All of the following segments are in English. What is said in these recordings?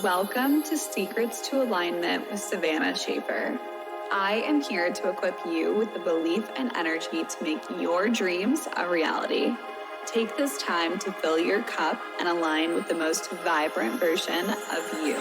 Welcome to Secrets to Alignment with Savannah Schaefer. I am here to equip you with the belief and energy to make your dreams a reality. Take this time to fill your cup and align with the most vibrant version of you.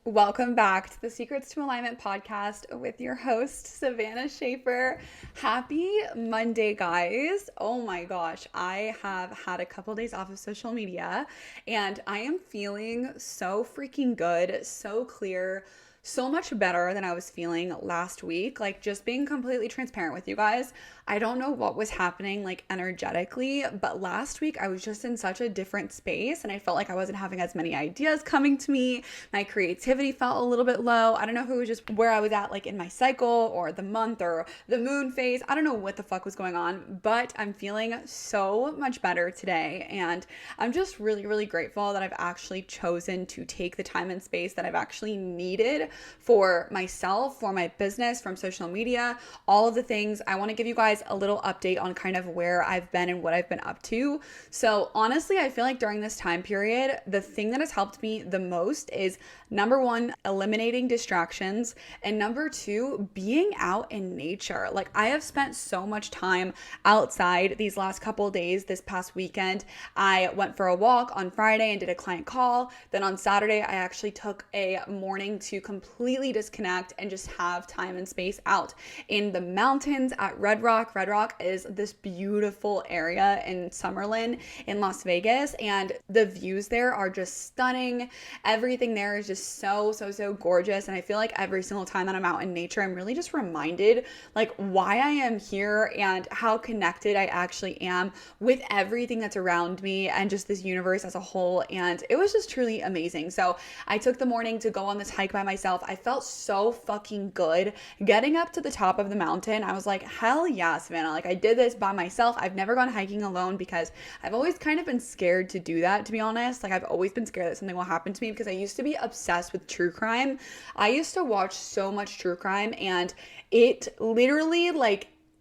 Welcome back to the Secrets to Alignment podcast with your host, Savannah Schaefer. Happy Monday, guys. Oh my gosh, I have had a couple days off of social media and I am feeling so freaking good, so clear, so much better than I was feeling last week. Like, just being completely transparent with you guys, I don't know what was happening like energetically, but last week I was just in such a different space and I felt like I wasn't having as many ideas coming to me. My creativity felt a little bit low. I don't know if it was just where I was at like in my cycle or the month or the moon phase. I don't know what the fuck was going on, but I'm feeling so much better today. And I'm just really, really grateful that I've actually chosen to take the time and space that I've actually needed for myself, for my business, from social media, all of the things. I want to give you guys a little update on kind of where I've been and what I've been up to. So honestly, I feel like during this time period, the thing that has helped me the most is number one, eliminating distractions, and number two, being out in nature. Like, I have spent so much time outside these last couple of days. This past weekend, I went for a walk on Friday and did a client call. Then on Saturday, I actually took a morning to completely disconnect and just have time and space out in the mountains at Red Rock. Red Rock is this beautiful area in Summerlin in Las Vegas, and the views there are just stunning. Everything there is just so gorgeous, and I feel like every single time that I'm out in nature, I'm really just reminded like why I am here and how connected I actually am with everything that's around me and just this universe as a whole, and it was just truly amazing. So I took the morning to go on this hike by myself. I felt so fucking good getting up to the top of the mountain. I was like, hell yeah, Savannah, like I did this by myself. I've never gone hiking alone because I've always kind of been scared to do that, to be honest. Like, I've always been scared that something will happen to me because I used to be obsessed with true crime. I used to watch so much true crime, and it literally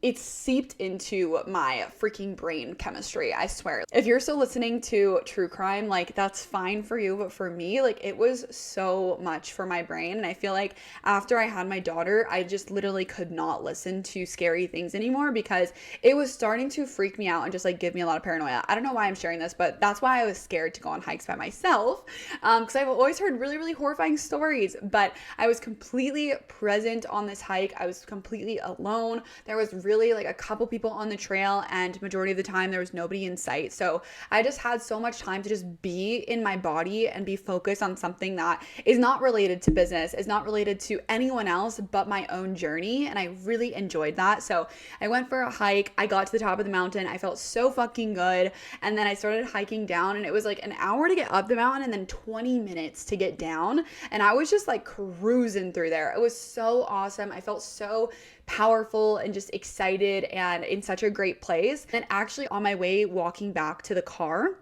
it seeped into my freaking brain chemistry, I swear. If you're still listening to true crime, like, that's fine for you, but for me, like, it was so much for my brain. And I feel like after I had my daughter, I just literally could not listen to scary things anymore because it was starting to freak me out and just like give me a lot of paranoia. I don't know why I'm sharing this, but that's why I was scared to go on hikes by myself, because I've always heard really, really horrifying stories, but I was completely present on this hike. I was completely alone. There was really like a couple people on the trail, and majority of the time there was nobody in sight. So I just had so much time to just be in my body and be focused on something that is not related to business, is not related to anyone else but my own journey. And I really enjoyed that. So I went for a hike. I got to the top of the mountain. I felt so fucking good. And then I started hiking down, and it was like an hour to get up the mountain and then 20 minutes to get down. And I was just like cruising through there. It was so awesome. I felt so powerful and just excited and in such a great place. And actually on my way walking back to the car,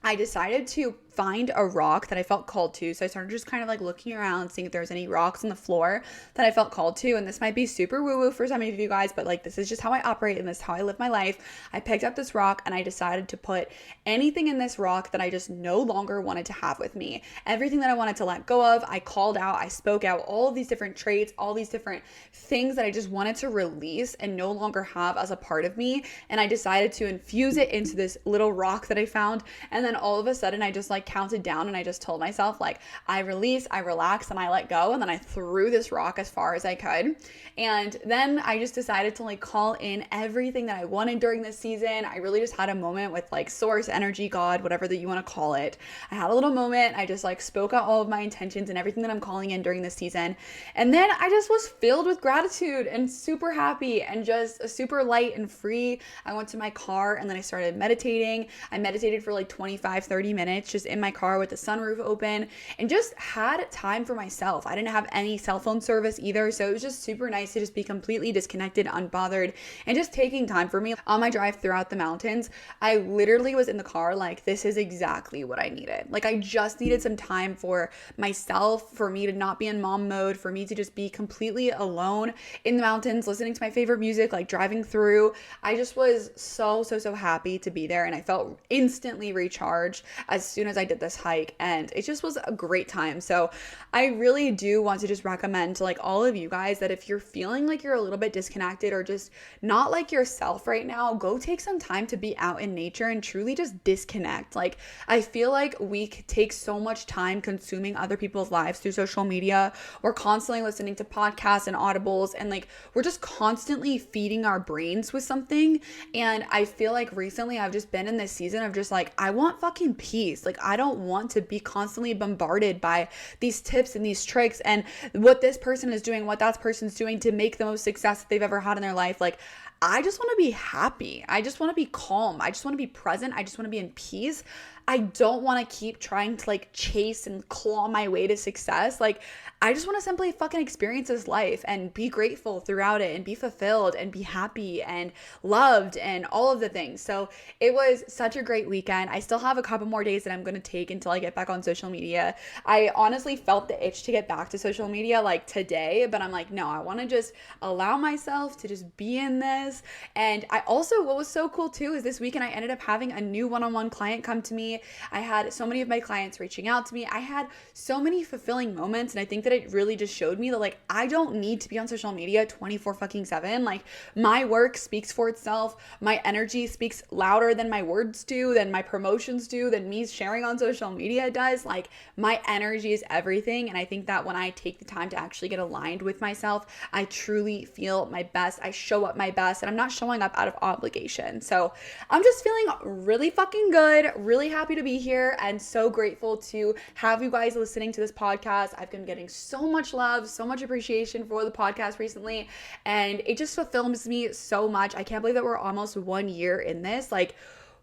I decided to find a rock that I felt called to. So I started just kind of like looking around, seeing if there was any rocks on the floor that I felt called to. And this might be super woo-woo for some of you guys, but like, this is just how I operate and this is how I live my life. I picked up this rock and I decided to put anything in this rock that I just no longer wanted to have with me. Everything that I wanted to let go of, I called out, I spoke out all of these different traits, all these different things that I just wanted to release and no longer have as a part of me. And I decided to infuse it into this little rock that I found. And then all of a sudden I just like counted down and I just told myself like, I release, I relax, and I let go. And then I threw this rock as far as I could. And then I just decided to like call in everything that I wanted during this season. I really just had a moment with like source, energy, God, whatever that you want to call it. I had a little moment. I just like spoke out all of my intentions and everything that I'm calling in during this season. And then I just was filled with gratitude and super happy and just super light and free. I went to my car and then I started meditating. I meditated for like 25, 30 minutes just in my car with the sunroof open and just had time for myself. I didn't have any cell phone service either, so it was just super nice to just be completely disconnected, unbothered, and just taking time for me. On my drive throughout the mountains, I literally was in the car like, this is exactly what I needed. Like, I just needed some time for myself, for me to not be in mom mode, for me to just be completely alone in the mountains, listening to my favorite music, like driving through. I just was so happy to be there, and I felt instantly recharged as soon as I did this hike, and it just was a great time. So I really do want to just recommend to like all of you guys that if you're feeling like you're a little bit disconnected or just not like yourself right now, go take some time to be out in nature and truly just disconnect. Like, I feel like we take so much time consuming other people's lives through social media. We're constantly listening to podcasts and audibles, and like we're just constantly feeding our brains with something. And I feel like recently I've just been in this season of just like, I want fucking peace. Like, I don't want to be constantly bombarded by these tips and these tricks and what this person is doing, what that person's doing to make the most success that they've ever had in their life. Like, I just want to be happy. I just want to be calm. I just want to be present. I just want to be in peace. I don't want to keep trying to like chase and claw my way to success. Like, I just want to simply fucking experience this life and be grateful throughout it and be fulfilled and be happy and loved and all of the things. So it was such a great weekend. I still have a couple more days that I'm going to take until I get back on social media. I honestly felt the itch to get back to social media like today, but I'm like, no, I want to just allow myself to just be in this. And I also, what was so cool too, is this weekend I ended up having a new one-on-one client come to me. I had so many of my clients reaching out to me. I had so many fulfilling moments, and I think that it really just showed me that like, I don't need to be on social media 24/7. Like, my work speaks for itself. My energy speaks louder than my words do, than my promotions do, than me sharing on social media does. Like, my energy is everything. And I think that when I take the time to actually get aligned with myself, I truly feel my best. I show up my best, and I'm not showing up out of obligation. So I'm just feeling really fucking good, really happy to be here, and so grateful to have you guys listening to this podcast. I've been getting so much love, so much appreciation for the podcast recently, and it just fulfills me so much. I can't believe that we're almost 1 year in this. Like,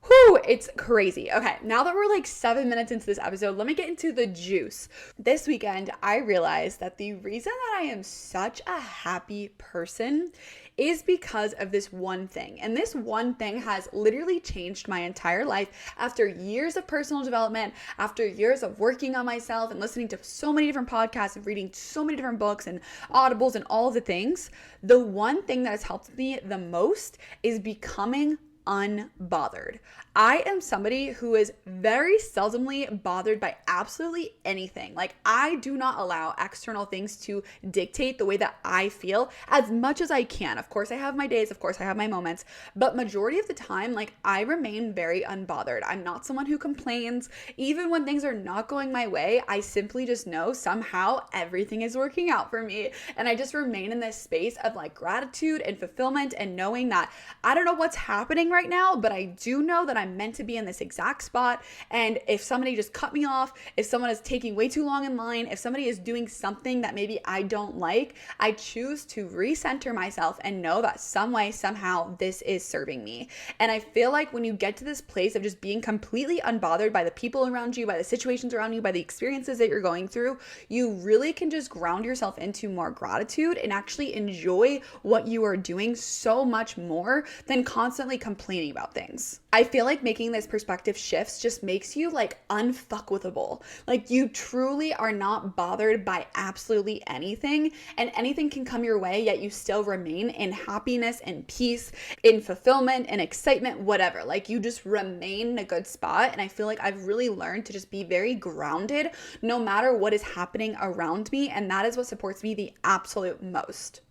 whew, it's crazy. Okay, now that we're like 7 minutes into this episode, let me get into the juice. This weekend, I realized that the reason that I am such a happy person is because of this one thing. And this one thing has literally changed my entire life. After years of personal development, after years of working on myself and listening to so many different podcasts and reading so many different books and audibles and all of the things, the one thing that has helped me the most is becoming unbothered. I am somebody who is very seldomly bothered by absolutely anything. Like, I do not allow external things to dictate the way that I feel as much as I can. Of course, I have my days, of course, I have my moments, but majority of the time, like, I remain very unbothered. I'm not someone who complains. Even when things are not going my way, I simply just know somehow everything is working out for me. And I just remain in this space of like gratitude and fulfillment and knowing that I don't know what's happening right now, but I do know that I'm meant to be in this exact spot. And if somebody just cut me off, if someone is taking way too long in line, if somebody is doing something that maybe I don't like, I choose to recenter myself and know that some way, somehow this is serving me. And I feel like when you get to this place of just being completely unbothered by the people around you, by the situations around you, by the experiences that you're going through, you really can just ground yourself into more gratitude and actually enjoy what you are doing so much more than constantly complaining about things. I feel like making this perspective shifts just makes you like unfuckwithable. Like, you truly are not bothered by absolutely anything, and anything can come your way, yet you still remain in happiness and peace, in fulfillment and excitement, whatever. Like, you just remain in a good spot. And I feel like I've really learned to just be very grounded no matter what is happening around me. And that is what supports me the absolute most.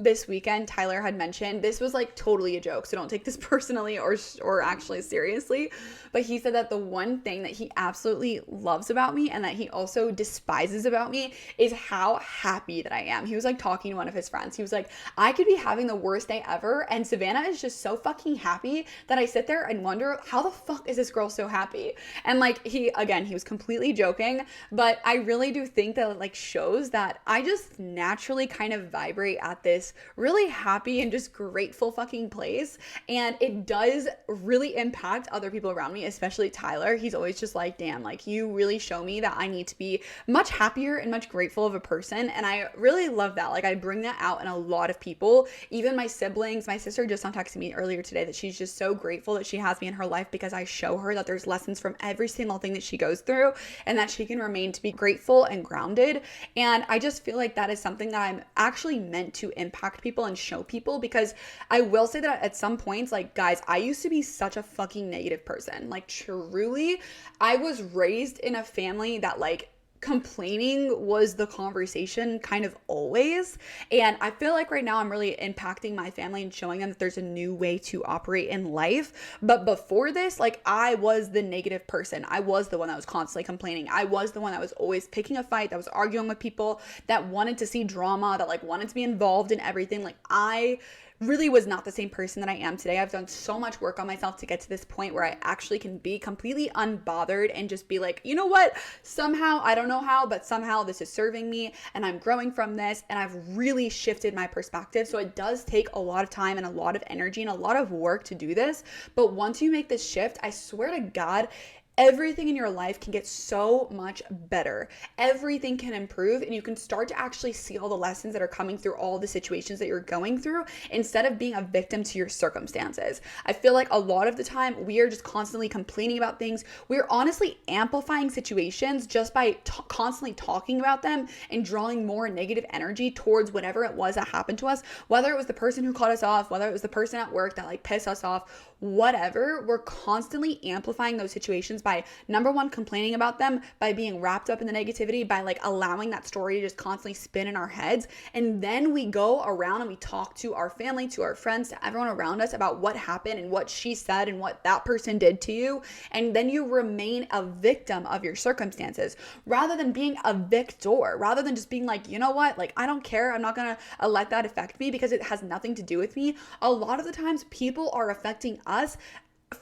This weekend, Tyler had mentioned, this was like totally a joke, so don't take this personally or actually seriously, but he said that the one thing that he absolutely loves about me and that he also despises about me is how happy that I am. He was like talking to one of his friends. He was like, I could be having the worst day ever, and Savannah is just so fucking happy that I sit there and wonder, how the fuck is this girl so happy? And like, he was completely joking, but I really do think that it like shows that I just naturally kind of vibrate at this this really happy and just grateful fucking place. And it does really impact other people around me, especially Tyler. He's always just like, damn, like you really show me that I need to be much happier and much grateful of a person. And I really love that. Like I bring that out in a lot of people, even my siblings. My sister just texted me earlier today that she's just so grateful that she has me in her life because I show her that there's lessons from every single thing that she goes through and that she can remain to be grateful and grounded. And I just feel like that is something that I'm actually meant to impact people and show people, because I will say that at some points, like guys, I used to be such a fucking negative person. Like truly, I was raised in a family that like complaining was the conversation kind of always. And I feel like right now I'm really impacting my family and showing them that there's a new way to operate in life. But before this, like I was the negative person. I was the one that was constantly complaining. I was the one that was always picking a fight, that was arguing with people, that wanted to see drama, that like wanted to be involved in everything. Like I really was not the same person that I am today. I've done so much work on myself to get to this point where I actually can be completely unbothered and just be like, you know what? Somehow, I don't know how, but somehow this is serving me and I'm growing from this, and I've really shifted my perspective. So it does take a lot of time and a lot of energy and a lot of work to do this. But once you make this shift, I swear to God, everything in your life can get so much better. Everything can improve, and you can start to actually see all the lessons that are coming through all the situations that you're going through instead of being a victim to your circumstances. I feel like a lot of the time we are just constantly complaining about things. We're honestly amplifying situations just by constantly talking about them and drawing more negative energy towards whatever it was that happened to us, whether it was the person who cut us off, whether it was the person at work that like pissed us off, whatever. We're constantly amplifying those situations by number one, complaining about them, by being wrapped up in the negativity, by like allowing that story to just constantly spin in our heads. And then we go around and we talk to our family, to our friends, to everyone around us about what happened and what she said and what that person did to you. And then you remain a victim of your circumstances rather than being a victor, rather than just being like, you know what, like I don't care, I'm not gonna let that affect me because it has nothing to do with me. A lot of the times people are affecting us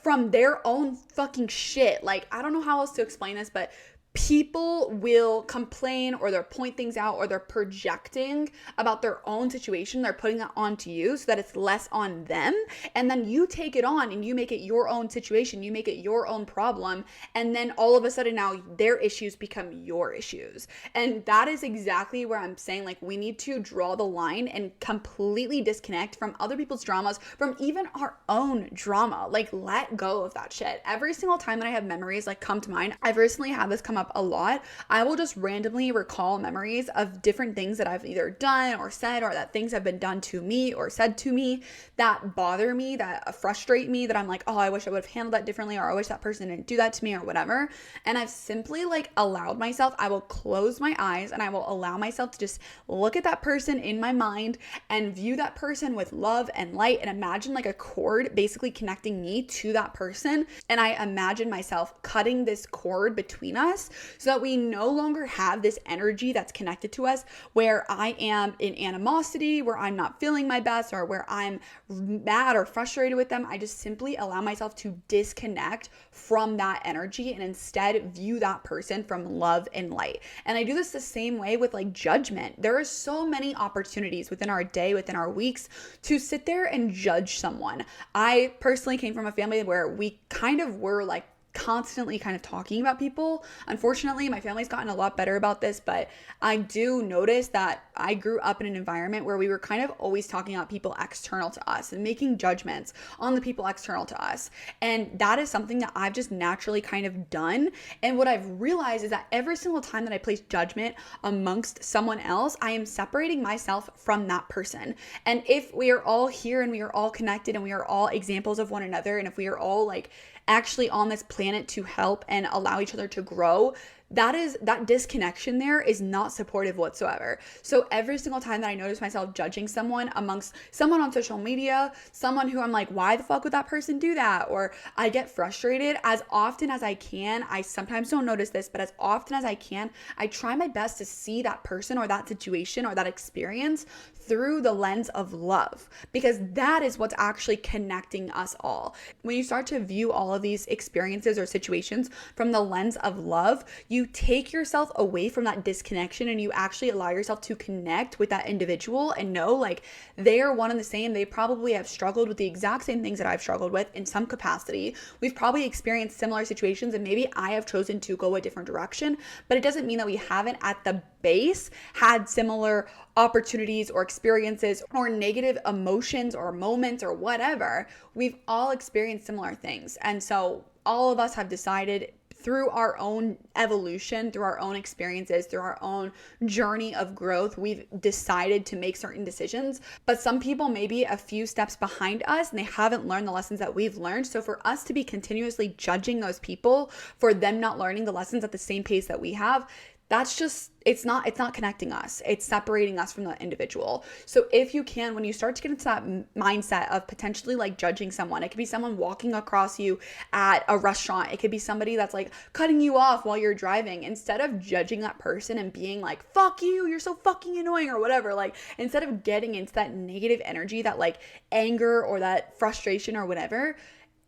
from their own fucking shit. Like, I don't know how else to explain this, but people will complain or they'll point things out or they're projecting about their own situation. They're putting that onto you so that it's less on them. And then you take it on and you make it your own situation. You make it your own problem. And then all of a sudden now their issues become your issues. And that is exactly where I'm saying like we need to draw the line and completely disconnect from other people's dramas, from even our own drama. Like let go of that shit. Every single time that I have memories like come to mind, I've recently had this come up a lot. I will just randomly recall memories of different things that I've either done or said, or that things have been done to me or said to me that bother me, that frustrate me, that I'm like, oh, I wish I would have handled that differently, or I wish that person didn't do that to me, or whatever. And I've simply like allowed myself, I will close my eyes and I will allow myself to just look at that person in my mind and view that person with love and light, and imagine like a cord basically connecting me to that person. And I imagine myself cutting this cord between us so that we no longer have this energy that's connected to us where I am in animosity, where I'm not feeling my best, or where I'm mad or frustrated with them. I just simply allow myself to disconnect from that energy and instead view that person from love and light. And I do this the same way with like judgment. There are so many opportunities within our day, within our weeks, to sit there and judge someone. I personally came from a family where we kind of were like constantly kind of talking about people. Unfortunately, my family's gotten a lot better about this, but I do notice that I grew up in an environment where we were kind of always talking about people external to us and making judgments on the people external to us. And that is something that I've just naturally kind of done. And what I've realized is that every single time that I place judgment amongst someone else, I am separating myself from that person. And if we are all here and we are all connected and we are all examples of one another, and if we are all like actually on this planet to help and allow each other to grow, that disconnection there is not supportive whatsoever. So every single time that I notice myself judging someone amongst someone on social media, someone who I'm like, why the fuck would that person do that? Or I get frustrated, as often as I can, I sometimes don't notice this, but as often as I can, I try my best to see that person or that situation or that experience through the lens of love, because that is what's actually connecting us all. When you start to view all of these experiences or situations from the lens of love, you you take yourself away from that disconnection and you actually allow yourself to connect with that individual and know like they are one and the same. They probably have struggled with the exact same things that I've struggled with in some capacity. We've probably experienced similar situations and maybe I have chosen to go a different direction, but it doesn't mean that we haven't at the base had similar opportunities or experiences or negative emotions or moments or whatever. We've all experienced similar things. And so all of us have decided through our own evolution, through our own experiences, through our own journey of growth, we've decided to make certain decisions. But some people may be a few steps behind us and they haven't learned the lessons that we've learned. So for us to be continuously judging those people for them not learning the lessons at the same pace that we have, that's just, it's not connecting us. It's separating us from the individual. So if you can, when you start to get into that mindset of potentially like judging someone, it could be someone walking across you at a restaurant. It could be somebody that's like cutting you off while you're driving. Instead of judging that person and being like, fuck you, you're so fucking annoying or whatever. Like instead of getting into that negative energy, that like anger or that frustration or whatever,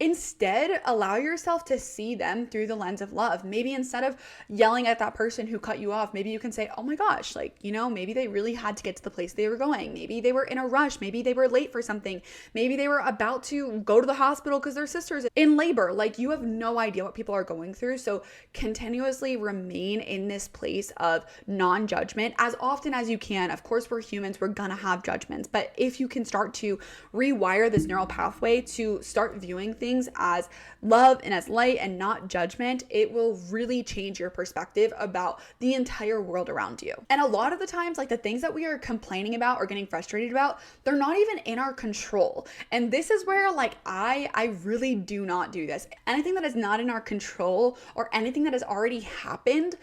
instead, allow yourself to see them through the lens of love. Maybe instead of yelling at that person who cut you off, maybe you can say, oh my gosh, like, you know, maybe they really had to get to the place they were going. Maybe they were in a rush. Maybe they were late for something. Maybe they were about to go to the hospital because their sister's in labor. Like you have no idea what people are going through. So continuously remain in this place of non-judgment as often as you can. Of course, we're humans. We're gonna have judgments. But if you can start to rewire this neural pathway to start viewing things as love and as light and not judgment, it will really change your perspective about the entire world around you. And a lot of the times, like the things that we are complaining about or getting frustrated about, they're not even in our control. And this is where like I really do not do this. Anything that is not in our control or anything that has already happened,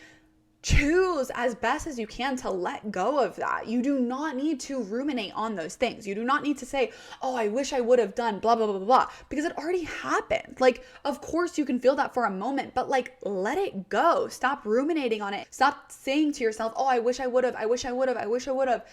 choose as best as you can to let go of that. You do not need to ruminate on those things. You do not need to say, oh, I wish I would have done blah, blah, blah, blah, blah, because it already happened. Like, of course you can feel that for a moment, but like, let it go. Stop ruminating on it. Stop saying to yourself, oh, I wish I would have, I wish I would have, I wish I would have.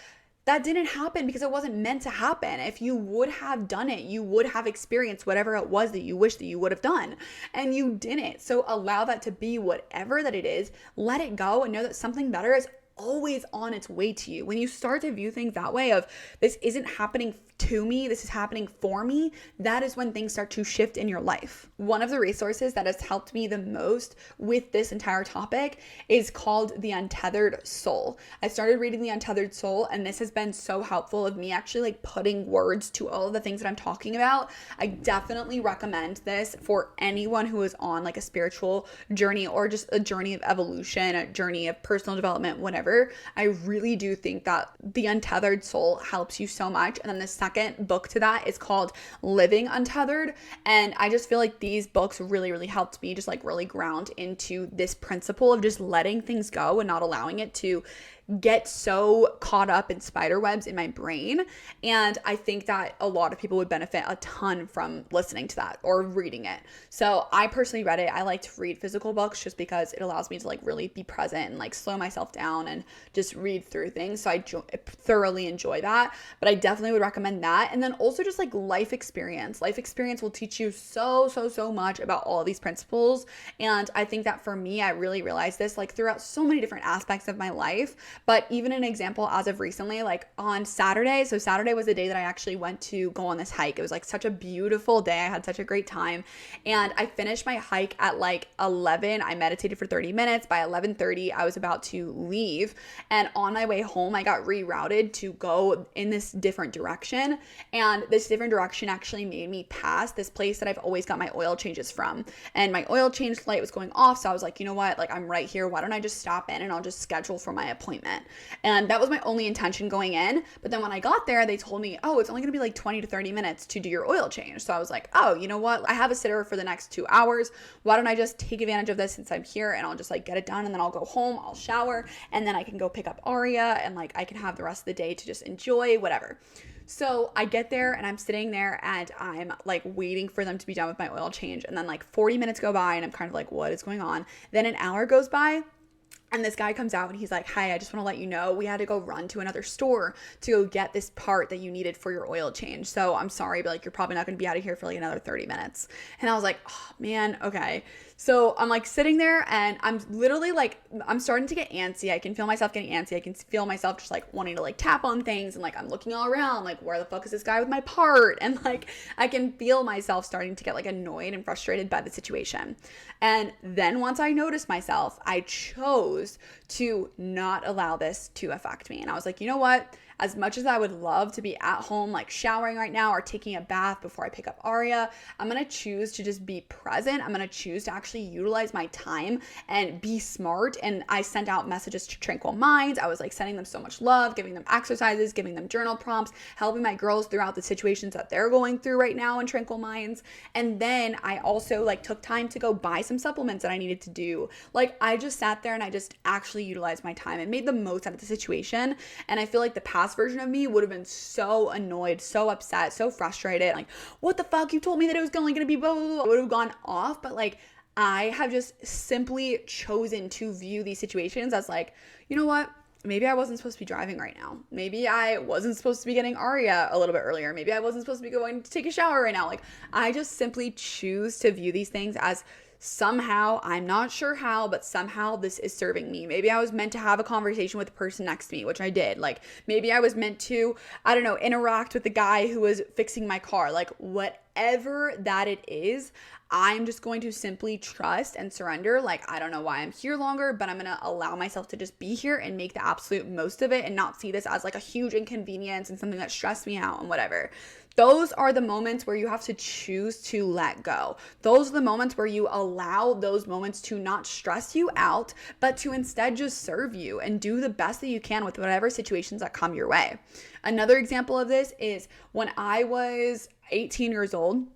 That didn't happen because it wasn't meant to happen. If you would have done it, you would have experienced whatever it was that you wish that you would have done, and you didn't. So allow that to be whatever that it is. Let it go and know that something better is always on its way to you. When you start to view things that way of this isn't happening to me, this is happening for me, that is when things start to shift in your life. One of the resources that has helped me the most with this entire topic is called The Untethered Soul. I started reading The Untethered Soul, and this has been so helpful of me actually like putting words to all of the things that I'm talking about. I definitely recommend this for anyone who is on like a spiritual journey or just a journey of evolution, a journey of personal development, whatever. I really do think that The Untethered Soul helps you so much. And then the second book to that is called Living Untethered. And I just feel like these books really helped me just like really ground into this principle of just letting things go and not allowing it to get so caught up in spider webs in my brain. And I think that a lot of people would benefit a ton from listening to that or reading it. So I personally read it. I like to read physical books just because it allows me to like really be present and like slow myself down and just read through things. So I thoroughly enjoy that, but I definitely would recommend that. And then also just like life experience. Life experience will teach you so much about all of these principles. And I think that for me, I really realized this like throughout so many different aspects of my life. But even an example as of recently, like on Saturday, so Saturday was the day that I actually went to go on this hike. It was like such a beautiful day. I had such a great time. And I finished my hike at like 11. I meditated for 30 minutes. By 11:30, I was about to leave. And on my way home, I got rerouted to go in this different direction. And this different direction actually made me pass this place that I've always got my oil changes from. And my oil change light was going off. So I was like, you know what? Like I'm right here. Why don't I just stop in and I'll just schedule for my appointment? And that was my only intention going in. But then when I got there, they told me, oh, it's only going to be like 20 to 30 minutes to do your oil change. So I was like, oh, you know what? I have a sitter for the next 2 hours. Why don't I just take advantage of this since I'm here and I'll just like get it done and then I'll go home, I'll shower, and then I can go pick up Aria and like I can have the rest of the day to just enjoy whatever. So I get there and I'm sitting there and I'm like waiting for them to be done with my oil change. And then like 40 minutes go by and I'm kind of like, what is going on? Then an hour goes by. And this guy comes out and he's like, hi, I just want to let you know we had to go run to another store to go get this part that you needed for your oil change. So I'm sorry, but like you're probably not going to be out of here for like another 30 minutes. And I was like, oh man, okay. So I'm like sitting there and I'm literally like, I'm starting to get antsy. I can feel myself getting antsy. I can feel myself just like wanting to like tap on things, and like I'm looking all around like, where the fuck is this guy with my part? And like I can feel myself starting to get like annoyed and frustrated by the situation. And then once I noticed myself, I chose to not allow this to affect me. And I was like, you know what? As much as I would love to be at home, like showering right now or taking a bath before I pick up Aria, I'm going to choose to just be present. I'm going to choose to actually utilize my time and be smart. And I sent out messages to Tranquil Minds. I was like sending them so much love, giving them exercises, giving them journal prompts, helping my girls throughout the situations that they're going through right now in Tranquil Minds. And then I also like took time to go buy some supplements that I needed to do. Like I just sat there and I just actually utilized my time and made the most out of the situation. And I feel like the past version of me would have been so annoyed, so upset, so frustrated. Like, what the fuck? You told me that it was only going to be blah, blah, blah. I would have gone off. But like, I have just simply chosen to view these situations as like, you know what? Maybe I wasn't supposed to be driving right now. Maybe I wasn't supposed to be getting Aria a little bit earlier. Maybe I wasn't supposed to be going to take a shower right now. Like, I just simply choose to view these things as somehow, I'm not sure how, but somehow this is serving me. Maybe I was meant to have a conversation with the person next to me, which I did. Like maybe I was meant to, I don't know, interact with the guy who was fixing my car. Like whatever that it is, I'm just going to simply trust and surrender. Like, I don't know why I'm here longer, but I'm going to allow myself to just be here and make the absolute most of it and not see this as like a huge inconvenience and something that stressed me out and whatever. Those are the moments where you have to choose to let go. Those are the moments where you allow those moments to not stress you out, but to instead just serve you and do the best that you can with whatever situations that come your way. Another example of this is when I was 18 years old.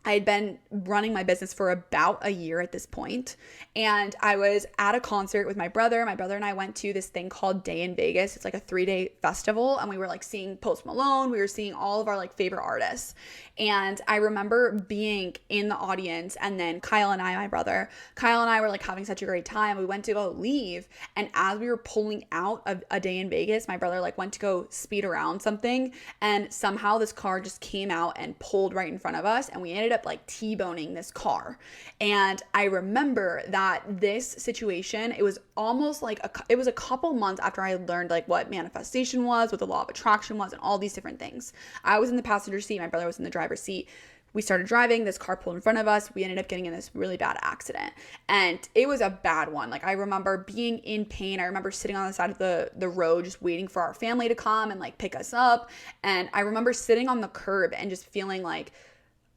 I had been running my business for about a year at this point, and I was at a concert with my brother. My brother and I went to this thing called Day in Vegas. It's like a 3-day festival, and we were like seeing Post Malone. We were seeing all of our like favorite artists. And I remember being in the audience, and then Kyle and I were like having such a great time. We went to go leave, and as we were pulling out of a Day in Vegas, my brother like went to go speed around something, and somehow this car just came out and pulled right in front of us, and we ended up like T-boning this car. And I remember that this situation, it was almost like it was a couple months after I learned like what manifestation was, what the law of attraction was, and all these different things. I was in the passenger seat, my brother was in the driver's seat. We started driving, this car pulled in front of us. We ended up getting in this really bad accident, and it was a bad one. Like I remember being in pain. I remember sitting on the side of the road just waiting for our family to come and like pick us up. And I remember sitting on the curb and just feeling like,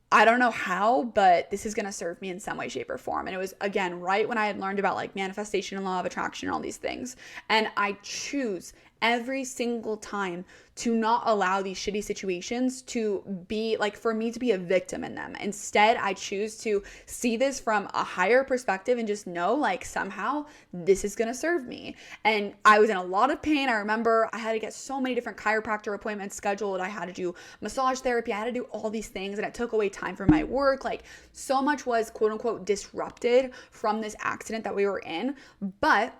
I don't know how, but this is going to serve me in some way, shape, or form. And it was, again, right when I had learned about like manifestation and law of attraction and all these things. And I choose every single time to not allow these shitty situations to be like, for me to be a victim in them. Instead, I choose to see this from a higher perspective and just know like somehow this is going to serve me. And I was in a lot of pain. I remember I had to get so many different chiropractor appointments scheduled. I had to do massage therapy. I had to do all these things, and it took away time from my work. Like so much was quote unquote disrupted from this accident that we were in. But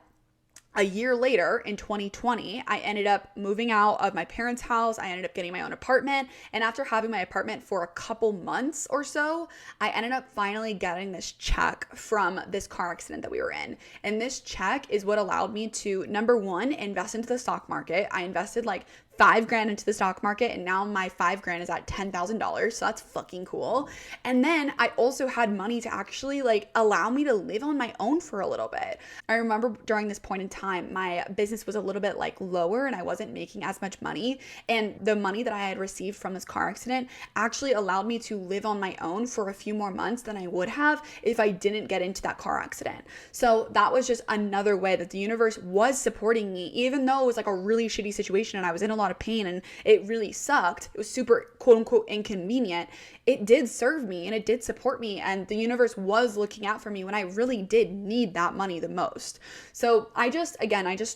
a year later, in 2020, I ended up moving out of my parents' house. I ended up getting my own apartment. And after having my apartment for a couple months or so, I ended up finally getting this check from this car accident that we were in. And this check is what allowed me to, number one, invest into the stock market. I invested like $5,000 into the stock market, and now my $5,000 is at $10,000. So that's fucking cool. And then I also had money to actually like allow me to live on my own for a little bit. I remember during this point in time, my business was a little bit like lower and I wasn't making as much money. And the money that I had received from this car accident actually allowed me to live on my own for a few more months than I would have if I didn't get into that car accident. So that was just another way that the universe was supporting me, even though it was like a really shitty situation and I was in a lot of pain and it really sucked. It was super quote unquote inconvenient. It did serve me and it did support me, and the universe was looking out for me when I really did need that money the most. So I just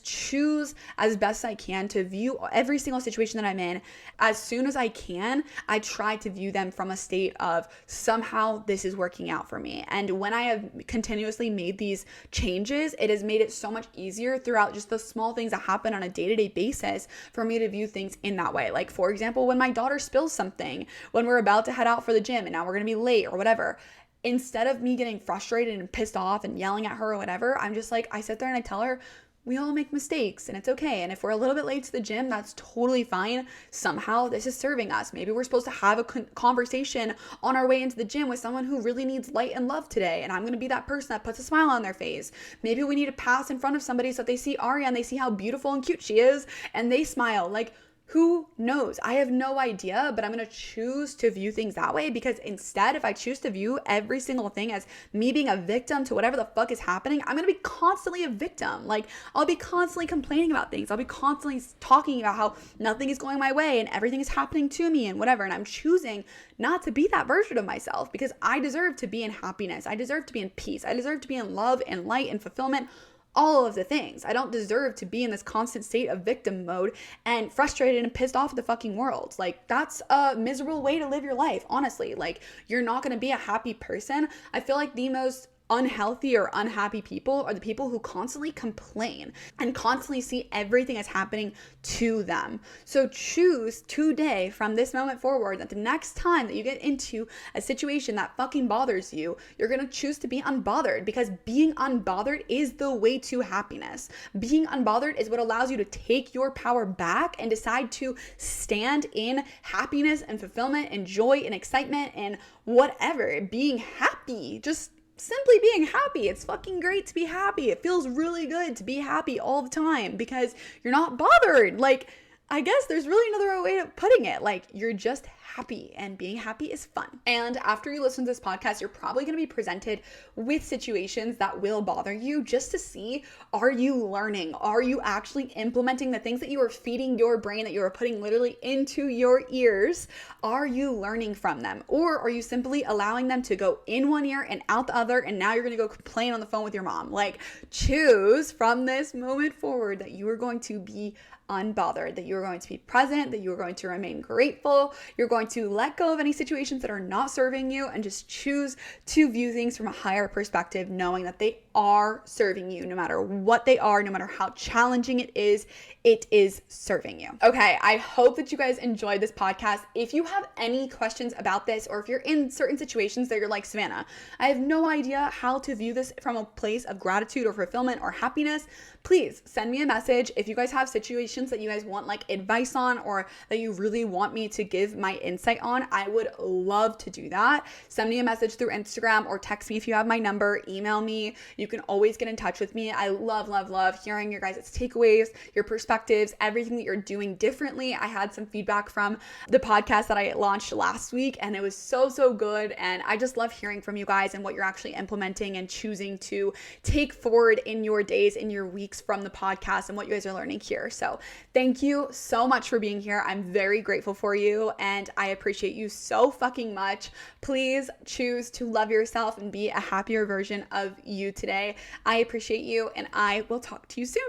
choose as best I can to view every single situation that I'm in. As soon as I can, I try to view them from a state of somehow this is working out for me. And when I have continuously made these changes, it has made it so much easier throughout just the small things that happen on a day-to-day basis for me to view things in that way. Like for example, when my daughter spills something, when we're about to head out for the gym and now we're going to be late or whatever, instead of me getting frustrated and pissed off and yelling at her or whatever, I'm just like, I sit there and I tell her, we all make mistakes and it's okay. And if we're a little bit late to the gym, that's totally fine. Somehow this is serving us. Maybe we're supposed to have a conversation on our way into the gym with someone who really needs light and love today. And I'm going to be that person that puts a smile on their face. Maybe we need to pass in front of somebody so that they see Aria and they see how beautiful and cute she is and they smile. Like, who knows? I have no idea, but I'm going to choose to view things that way, because instead, if I choose to view every single thing as me being a victim to whatever the fuck is happening, I'm going to be constantly a victim. Like, I'll be constantly complaining about things. I'll be constantly talking about how nothing is going my way and everything is happening to me and whatever. And I'm choosing not to be that version of myself, because I deserve to be in happiness. I deserve to be in peace. I deserve to be in love and light and fulfillment. All of the things. I don't deserve to be in this constant state of victim mode and frustrated and pissed off at the fucking world. Like, that's a miserable way to live your life, honestly. Like, you're not going to be a happy person. I feel like the most unhealthy or unhappy people are the people who constantly complain and constantly see everything as happening to them. So choose today, from this moment forward, that the next time that you get into a situation that fucking bothers you, you're gonna choose to be unbothered, because being unbothered is the way to happiness. Being unbothered is what allows you to take your power back and decide to stand in happiness and fulfillment and joy and excitement and whatever. Being happy, just simply being happy. It's fucking great to be happy. It feels really good to be happy all the time because you're not bothered. Like, I guess there's really another way of putting it. Like, you're just happy, and being happy is fun. And after you listen to this podcast, you're probably going to be presented with situations that will bother you, just to see, are you learning? Are you actually implementing the things that you are feeding your brain, that you are putting literally into your ears? Are you learning from them? Or are you simply allowing them to go in one ear and out the other, and now you're going to go complain on the phone with your mom? Like, choose from this moment forward that you are going to be unbothered, that you're going to be present, that you're going to remain grateful, you're going to let go of any situations that are not serving you, and just choose to view things from a higher perspective, knowing that they are serving you. No matter what they are, no matter how challenging it is serving you. Okay, I hope that you guys enjoyed this podcast. If you have any questions about this, or if you're in certain situations that you're like, Savannah, I have no idea how to view this from a place of gratitude or fulfillment or happiness, please send me a message. If you guys have situations that you guys want like advice on, or that you really want me to give my insight on, I would love to do that. Send me a message through Instagram, or text me if you have my number, email me. You can always get in touch with me. I love hearing your guys' takeaways, your perspectives, everything that you're doing differently. I had some feedback from the podcast that I launched last week, and it was so good. And I just love hearing from you guys and what you're actually implementing and choosing to take forward in your days, in your weeks from the podcast, and what you guys are learning here. So thank you so much for being here. I'm very grateful for you, and I appreciate you so fucking much. Please choose to love yourself and be a happier version of you today. I appreciate you, and I will talk to you soon.